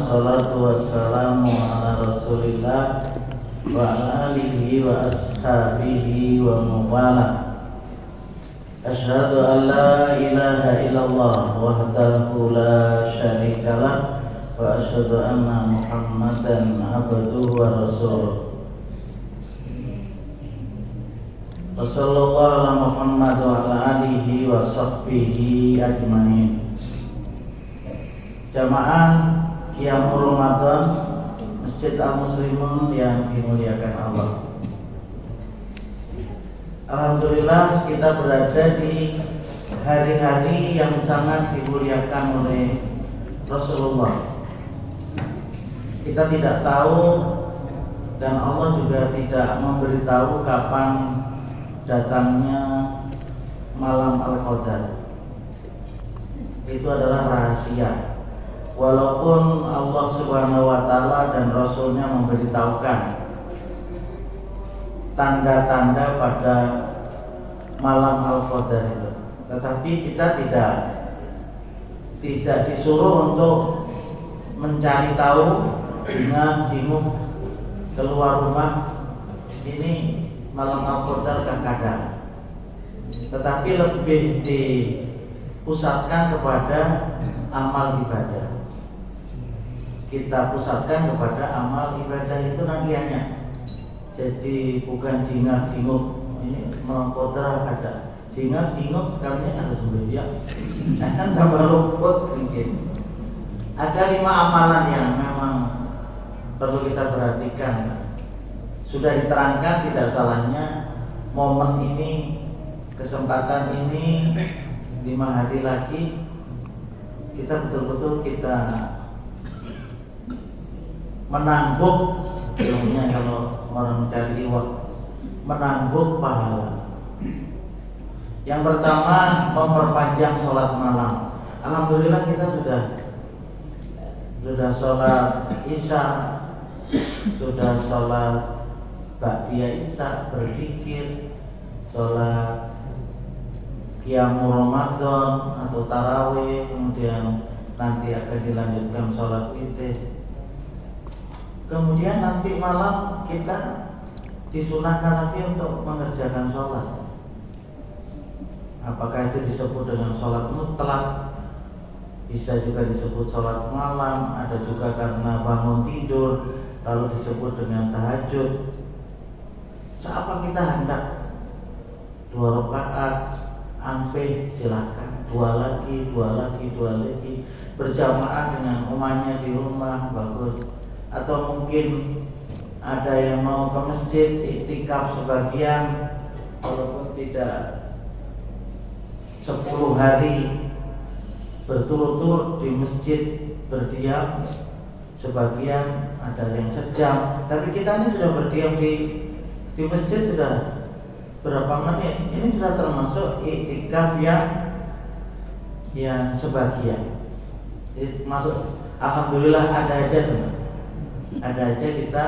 wassalatu wassalamu ala Rasulillah wa ala alihi wa ashabihi wa mawala. Asyhadu an la ilaha illallah wahdahu la syarikalah wa asyhadu anna Muhammadan abduhu wa rasuluh. Wassallallahu ala Muhammad wa ala alihi wa sahbihi ajmain. Jamaah Qiyamul Ramadan Masjid Al-Muslimun yang dimuliakan Allah. Alhamdulillah kita berada di hari-hari yang sangat dimuliakan oleh Rasulullah. Kita tidak tahu dan Allah juga tidak memberitahu kapan datangnya malam Al-Qadar. Itu adalah rahasia. Walaupun Allah Subhanahu wa taala dan Rasulnya memberitahukan tanda-tanda pada malam Al-Qadar itu, tetapi kita tidak disuruh untuk mencari tahu dengan jinguk keluar rumah ini malam Al-Qadar kadang, tetapi lebih dipusatkan kepada amal ibadah. Kita pusatkan kepada amal ibadah itu nagiannya. Jadi bukan jingak-jinguk ini malam Qadar ada. Jingak-jinguk sekalinya ada sendiri ya. Jangan tambah luput mungkin. Ada 5 amalan yang memang perlu kita perhatikan. Sudah diterangkan tidak salahnya momen ini, kesempatan ini 5 hari lagi kita betul-betul kita menangguk, ilmunya kalau orang mencari iwak, menangguk pahala. Yang pertama, memperpanjang sholat malam. Alhamdulillah kita sudah sholat isya, sudah sholat ba'diyah isya, berzikir, sholat Qiyamul Ramadan atau tarawih, kemudian nanti akan dilanjutkan sholat witir. Kemudian nanti malam kita disunahkan lagi untuk mengerjakan sholat. Apakah itu disebut dengan sholat mutlak? Bisa juga disebut sholat malam. Ada juga karena bangun tidur lalu disebut dengan tahajud. Seapa kita hendak 2 rakaat, ampe silakan. 2 lagi, berjamaah dengan umatnya di rumah, bagus. Atau mungkin ada yang mau ke masjid iktikaf sebagian, walaupun tidak 10 hari berturut-turut di masjid berdiam, sebagian ada yang sejam. Tapi kita ini sudah berdiam di masjid sudah berapa menit? Ini sudah termasuk iktikaf yang sebagian. Jadi masuk, alhamdulillah ada aja kita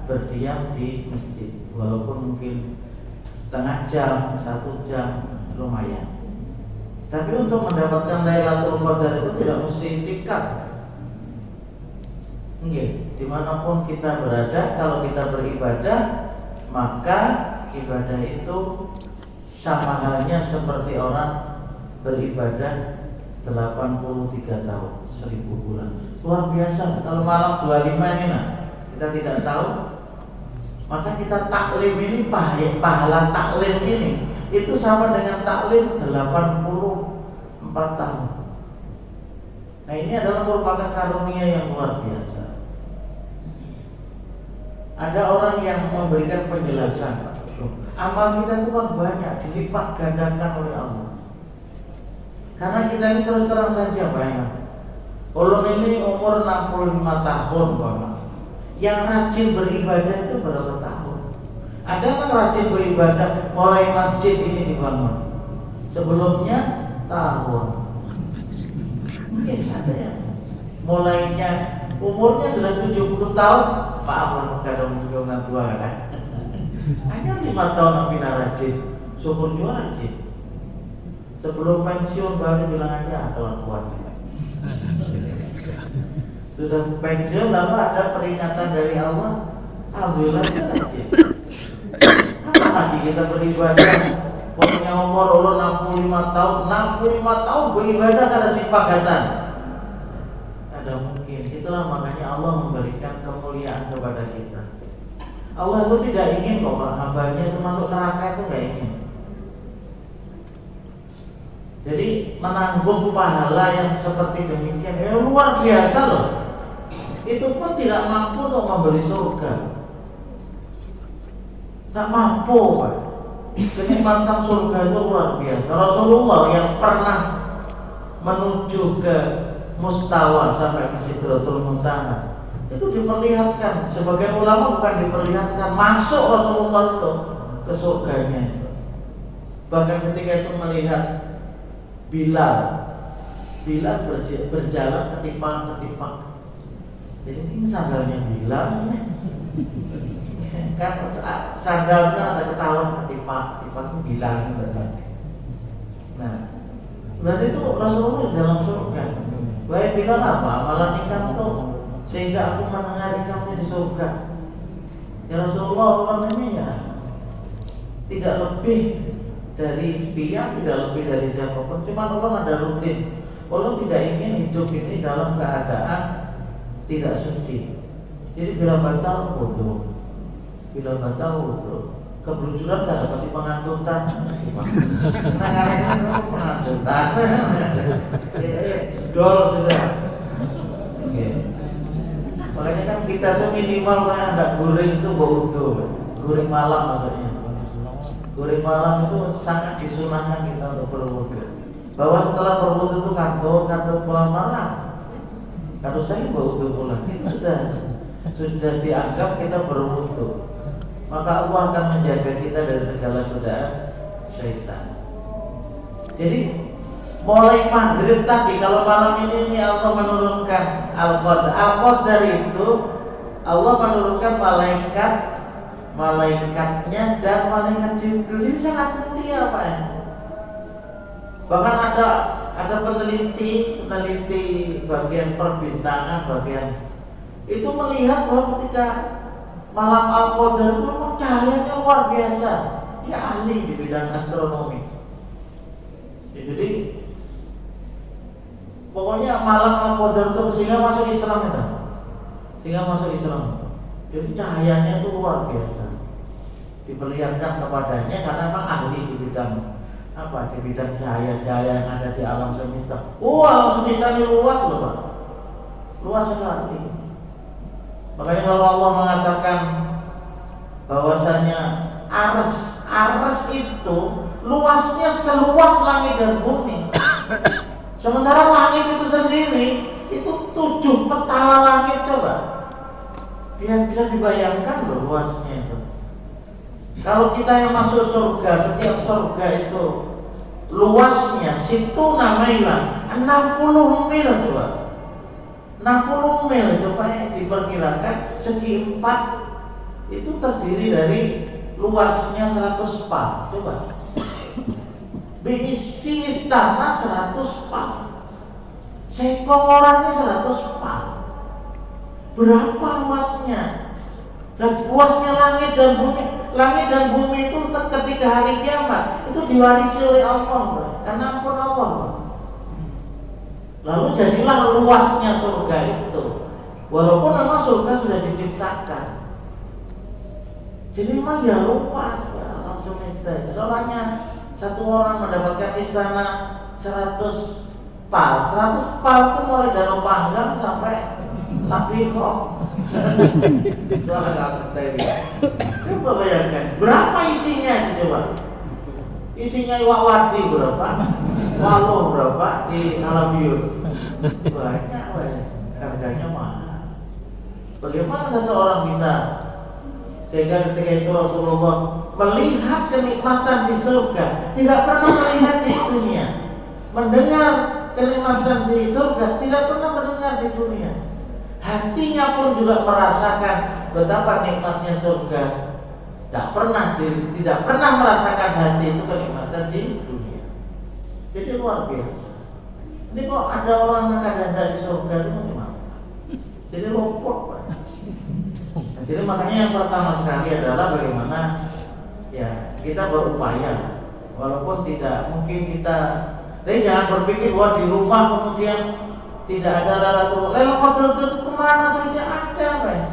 berdiam di masjid, walaupun mungkin setengah jam, 1 jam, lumayan. Tapi untuk mendapatkan Lailatul Qadar itu tidak mesti iktikaf. Dimanapun kita berada, kalau kita beribadah, maka ibadah itu sama halnya seperti orang beribadah 83 tahun, 1000 bulan. Luar biasa. Kalau malam 25 ini kita tidak tahu, maka kita taklim ini, pahala taklim ini itu sama dengan taklim 84 tahun. Nah, ini adalah merupakan karunia yang luar biasa. Ada orang yang memberikan penjelasan, amal kita itu kan banyak, dilipat gandakan oleh Allah. Karena kita ini terus terang saja banyak. Ulun ini umur 65 tahun, Bapak. Yang rajin beribadah itu berapa tahun? Ada yang rajin beribadah mulai masjid ini dibangun, sebelumnya tahun. Mungkin ada yang mulainya umurnya sudah 70 tahun. Maaf lah kadang menunjukkan tua kan. Hanya 5 tahun bina rajin, syukur juga rajin. Sebelum pensiun baru bilang aja kelakuan. Sudah pensiun lalu ada peringatan dari Allah, alhamdulillah saja. Apa lagi kita beribadah? Punya umur ulun 65 tahun, 65 tahun beribadah kada sipagatan. Ada mungkin. Itulah makanya Allah memberikan kemuliaan kepada kita. Allah itu tidak ingin kok hambanya itu masuk neraka, itu nggak ingin. Jadi menanggung pahala yang seperti demikian luar biasa loh. Itu pun tidak mampu untuk membeli surga. Tak mampu, Pak. Kenikmatan surga itu luar biasa. Rasulullah yang pernah menuju ke Mustawa sampai ke Sidratul Muntaha itu diperlihatkan, sebagai ulama bukan diperlihatkan, masuk Rasulullah itu ke surganya. Bahkan ketika itu melihat Bilal berjalan ketipak-ketipak. Jadi ini sandalnya Bilal ini. Kan sandalnya ada ketahuan ketipak itu Bilal itu. Nah, berarti itu Rasulullah dalam surga. Baik Bilal apa? Malah nikah itu sehingga aku mendengar kamu di surga. Ya Rasulullah, orang ini ya tidak lebih dari piang, tidak lebih dari siapapun. Cuma Allah ada rutin. Allah tidak ingin hidup ini dalam keadaan tidak suci. Jadi bila batal wudu, bila batal wudu, kebelujuran tak dapat pengantutan. Tangannya pengantutan. Dol sudah. Makanya kan kita tuh minimal ada guring itu wudu, guring malam maksudnya. Guring malam itu sangat disunahkan kita untuk berwudu. Bahwa setelah berwudu itu kantut pulang malam. Kalau saya berwudu pulang itu sudah dianggap kita berwudu. Maka Allah akan menjaga kita dari segala godaan syaitan. Jadi mulai maghrib tadi, kalau malam ini Allah menurunkan Al-Qadar itu Allah menurunkan malaikatnya dan malaikat Jibril. Ini sangat mulia, Pak. Bahkan ada peneliti bagian perbintangan itu melihat bahwa ketika malam Al-Qadar itu cahayanya luar biasa. Dia ahli di bidang astronomi. Jadi pokoknya malam Al-Qadar itu sehingga masuk Islam itu. Jadi cahayanya itu luar biasa. Diperlihatkan kepadanya karena memang ahli di bidang di bidang cahaya-cahaya yang ada di alam semesta. Alam semesta ini luas loh, Pak. Luas sekali. Makanya kalau Allah mengatakan bahwasanya arsy itu luasnya seluas langit dan bumi. Sementara langit itu sendiri itu 7 petala langit, coba. Biar bisa dibayangkan loh luasnya itu. Kalau kita yang masuk surga, setiap surga itu luasnya situ namanya 60 mil, coba. 60 mil itu Pak, diperkirakan segi 4 itu terdiri dari luasnya 100 pak, coba. Berisi istana 100 pak, sekong orangnya 100 pak. Berapa luasnya? Dan luasnya langit dan bumi itu ketika hari kiamat itu diwarisi oleh Allah, karena ampun Allah. Lalu jadilah luasnya surga itu. Walaupun memang surga sudah diciptakan. Jadi memang ya luas alam semesta. Kalau hanya satu orang mendapatkan istana 100 pal. 100 pal itu mulai Danau Panggang sampai Lapikok. Soalnya nggak ngerti. Coba bayangkan berapa isinya itu, coba. Isinya iwak wadi berapa? Waluh berapa di Alabiur? Banyak, harganya mahal. Bagaimana seseorang bisa sehingga ketika itu Rasulullah melihat kenikmatan di surga, tidak pernah melihat di dunia, mendengar kenikmatan di surga, tidak pernah mendengar di dunia. Hatinya pun juga merasakan betapa nikmatnya surga. Tidak pernah merasakan hati itu kenikmatan di dunia. Jadi luar biasa. Ini kok ada orang yang kadang dari surga itu gimana? Jadi lopok, Pak. Nah, jadi makanya yang pertama sekali adalah bagaimana ya kita berupaya, walaupun tidak mungkin kita, tapi jangan berpikir bahwa di rumah kemudian tidak ada Lailatul Qadar itu kemana saja ada, Pak.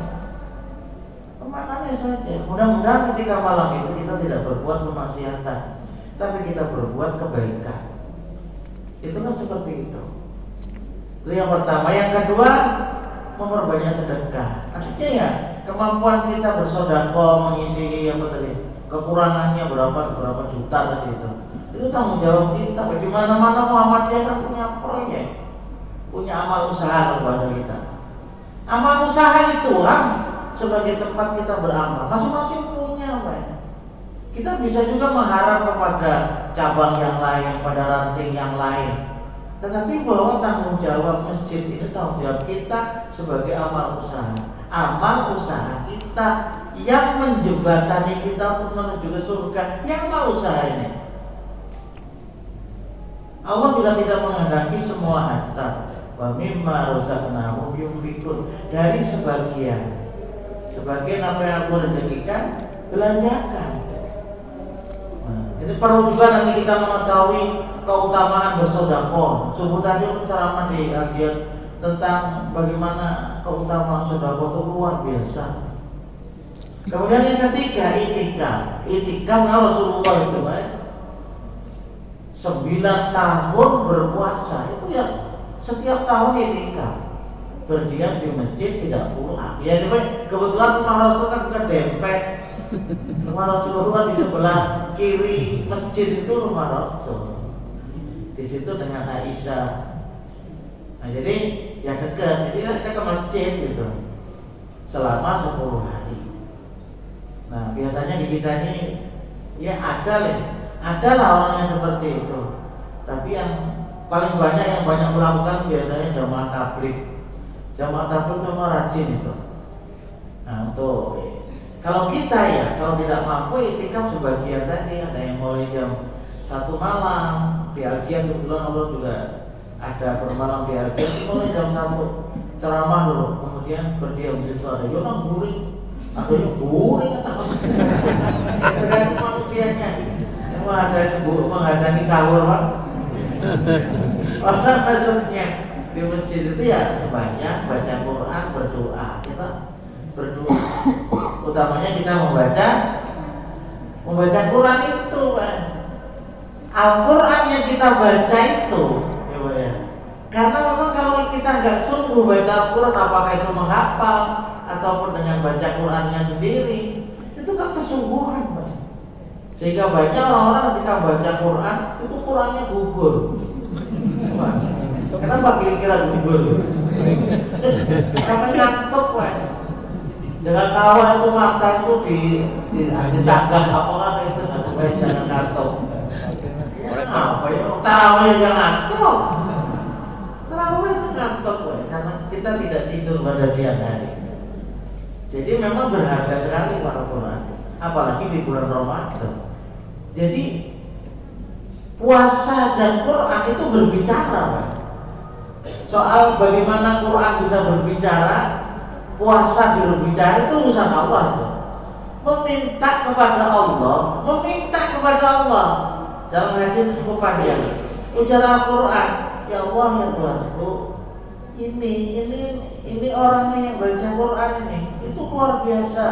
Kemana saja. Mudah-mudahan ketika malam itu kita tidak berbuat kemaksiatan, tapi kita berbuat kebaikan. Itu kan seperti itu. Itu yang pertama. Yang kedua, memperbanyak sedekah. Artinya ya kemampuan kita bersedekah mengisi apa tadi kekurangannya berapa juta tadi itu tanggung jawab kita. Bagaimana Muhammadiyah kan punya proyek, punya amal usaha kepada kita. Amal usaha itu kan sebagai tempat kita beramal, masing-masing punya, Pak. Kita bisa juga mengharap kepada cabang yang lain, pada ranting yang lain. Tetapi bahwa tanggung jawab masjid ini tanggung jawab kita sebagai amal usaha. Amal usaha kita yang menjembatani kita untuk menuju ke surga, yang amal usaha ini. Allah juga tidak menghendaki semua harta. Wa mimma razaqnahum yunfiqun, dari sebagian apa yang aku rezekikan belanjakan. Nah, itu perlu juga nanti kita mengetahui keutamaan bersedekah. Subuh tadi ceramah di kajian tentang bagaimana keutamaan sedekah itu luar biasa. Kemudian yang ketiga, itikaf Rasulullah itu, Pak. 9 tahun berpuasa itu ya setiap tahun itikaf. Berdiam di masjid tidak pulang. Ya, kebetulan rumah Rasul kan bukan dempet. Rumah Rasulullah di sebelah kiri masjid itu rumah Rasul. Di situ dengan Aisyah. Nah, jadi ya dekat. Jadi kita ke masjid gitu selama 10 hari. Nah, biasanya di kita ini ya ada lah orangnya seperti itu. Tapi yang paling banyak melakukan biasanya jamaah tabligh. Jamaah tabligh itu rajin itu. Nah, untuk kalau kita ya, kalau tidak mampu itikaf sebagian tadi, ada yang mulai jam 1 malam di Aljian, kebetulan Allah juga ada bermalam di Aljian, mulai jam 1 ceramah dulu, kemudian berdiam di suara, yono guring, akhirnya guring atau tergantung manusianya. Emang ada yang menghadani sahur, Pak. Orang maksudnya di masjid itu ya sebanyak baca Quran, berdoa. Kita berdoa. Utamanya kita membaca Quran itu, Pak. Al-Quran yang kita baca itu, ya, Pak, ya. Karena memang kalau kita nggak sungguh baca Al-Quran, apakah itu menghafal ataupun dengan baca Qurannya sendiri, itu kan kesungguhan, Pak. Sehingga banyak orang-orang ketika baca Quran itu Qurannya gugur. Kenapa kira-kira gugur? Karena ngantuk, Pak. Jangan tahu itu mata itu dijaga apakah itu supaya jangan ngantuk. Apa ya? Tarawih yang ngantuk. Tarawih itu ngantuk, Pak. Karena kita tidak tidur pada siang hari. Jadi memang berharga sekali Al-Quran, apalagi di bulan Ramadan. Jadi puasa dan Quran itu berbicara, Pak. Soal bagaimana Quran bisa berbicara, puasa berbicara, itu urusan Allah itu. Meminta kepada Allah dalam hadis cukup panjang. Ujar Al-Quran, ya Allah ya Tuhanku, ini orangnya yang baca Quran ini itu luar biasa,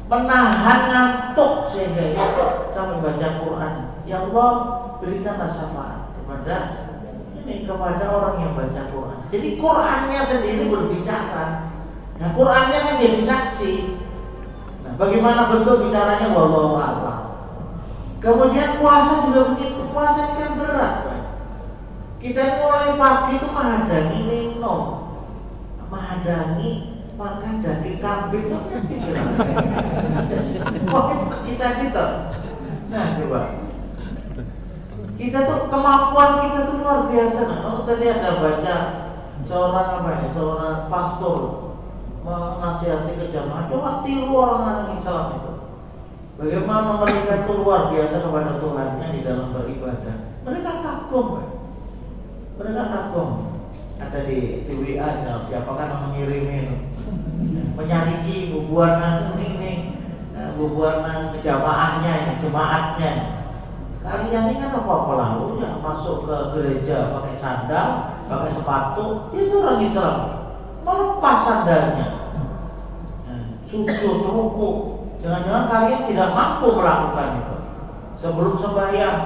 menahan ngantuk sehingga dia sampai baca Quran. Ya Allah, berikanlah syafaat kepada orang yang baca Quran. Jadi Qurannya sendiri berbicara. Nah, Qurannya kan jadi saksi. Nah, bagaimana bentuk bicaranya, wallahu a'lam. Kemudian puasa juga begitu. Puasa ini kan berat, Pak. Kita mulai pagi itu menghadani minum, menghadani makan daging kambing. Kita gitu. Nah, coba. Kita tuh kemampuan kita tuh luar biasa. Nah, kalau tadi ada baca seorang pastor menasihati ke jamaah, coba tiru orang Islam itu. Bagaimana mereka itu luar biasa kepada Tuhannya di dalam beribadah. Mereka kagum, Pak. Mereka kagum. ada di WA, siapa kan mengirimin menyariki bubuanan ini bubuanan jamaahnya, jemaatnya. Kalian ini kan apa lalu yang masuk ke gereja pakai sandal, pakai sepatu, itu orang Islam melepas sandalnya, sujud, ruku. Jangan-jangan kalian tidak mampu melakukan itu. Sebelum sembahyang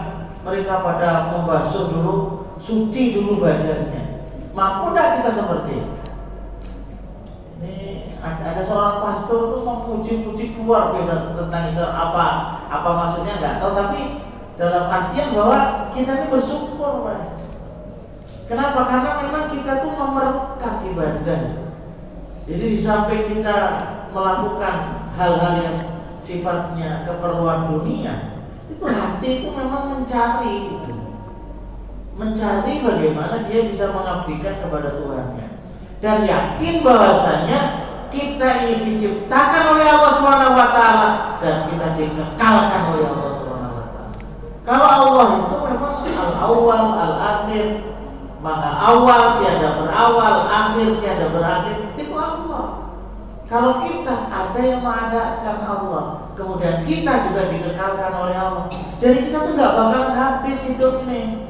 mereka pada membasuh dulu, suci dulu badannya. Mampu tidak kita seperti itu? Ini ada seorang pastor itu memuji-puji keluar biasa tentang itu, apa maksudnya nggak tahu, tapi dalam artian bahwa kita ini bersyukur, Pak. Kenapa? Karena memang kita tuh memerlukan ibadah. Jadi di samping kita melakukan hal-hal yang sifatnya keperluan dunia, itu hati itu memang mencari bagaimana dia bisa mengabdikan kepada Tuhannya, dan yakin bahwasanya kita ini diciptakan oleh Allah Subhanahu wa taala dan kita dikekalkan oleh Allah Subhanahu wa taala. Kalau Allah itu memang al-awwal, al-akhir, maka awal tiada berawal, akhir tiada berakhir, itu Allah. Kalau kita ada yang mengadakan Allah, kemudian kita juga dikekalkan oleh Allah, jadi kita tuh nggak bakalan habis hidup ini.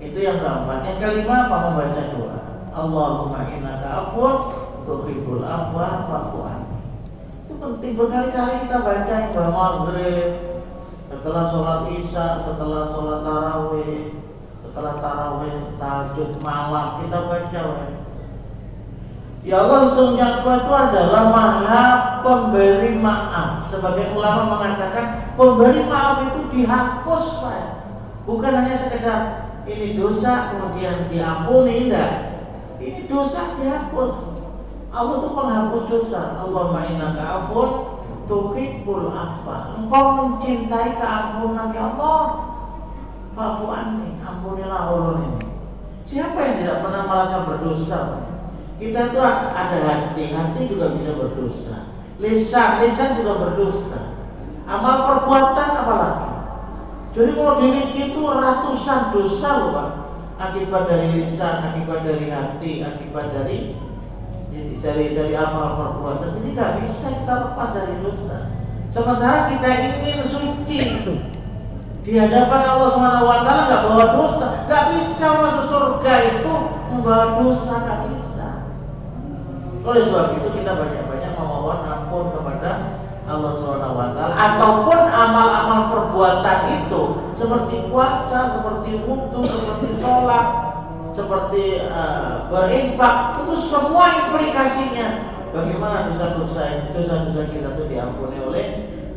Itu yang keempat. Yang kelima, apa? Membaca doa. Allahumma innaka afwun tuhibbul afwa fa'fu anni. Itu penting, berkali-kali kita baca yang maghrib, setelah sholat isya, setelah sholat tarawih, setelah tarawih, tahajud malam, kita baca. Ya Allah, sesungguhnya Engkau itu adalah Maha Pemberi Maaf. Sebagian ulama mengatakan pemberi maaf itu dihapus, Pak. Bukan hanya sekedar ini dosa kemudian diampuni, tidak. Ini dosa dihapus. Allah itu penghapus dosa. Allahumma innaka afwun tuhibbul afwa. Engkau mencintai keampunan, ya Allah. Fa'fu anni, ampunilah ulun ini. Siapa yang tidak pernah merasa berdosa? Kita itu ada hati juga bisa berdosa. Lisan juga berdosa. Amal perbuatan apalagi. Jadi kalau dirinci itu ratusan dosa loh, Pak. Akibat dari lisan, akibat dari hati, akibat dari amal perbuatan. Jadi nggak bisa kita lepas dari dosa. Sementara kita ingin suci di hadapan Allah Subhanahu wa taala, nggak bawa dosa, nggak bisa masuk surga itu membawa dosa, nggak bisa. Oleh sebab itu kita banyak-banyak memohon ampun kepada Allah Subhanahu wa taala, ataupun amal-amal perbuatan itu seperti puasa, seperti wudu, seperti sholat, seperti berinfak, itu semua implikasinya bagaimana dosa-dosa kita itu diampuni oleh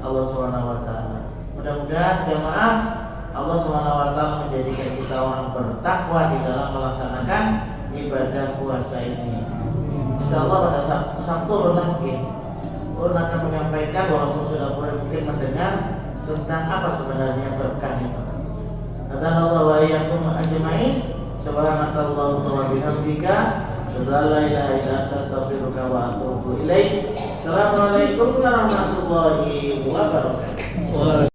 Allah Subhanahu wa taala. Mudah-mudahan jemaah Allah Subhanahu wa taala menjadikan kita orang bertakwa di dalam melaksanakan ibadah puasa ini. Insyaallah pada Sabtu lagi Ulun akan menyampaikan, walaupun sudah mulai mungkin mendengar, tentang apa sebenarnya berkah itu. Hadanallahu wa iyyakum ajma'in. Subhanakallahumma wa bihamdika, asyhadu an la ilaha illa anta, astaghfiruka wa atubu ilaik. Assalamualaikum warahmatullahi wabarakatuh.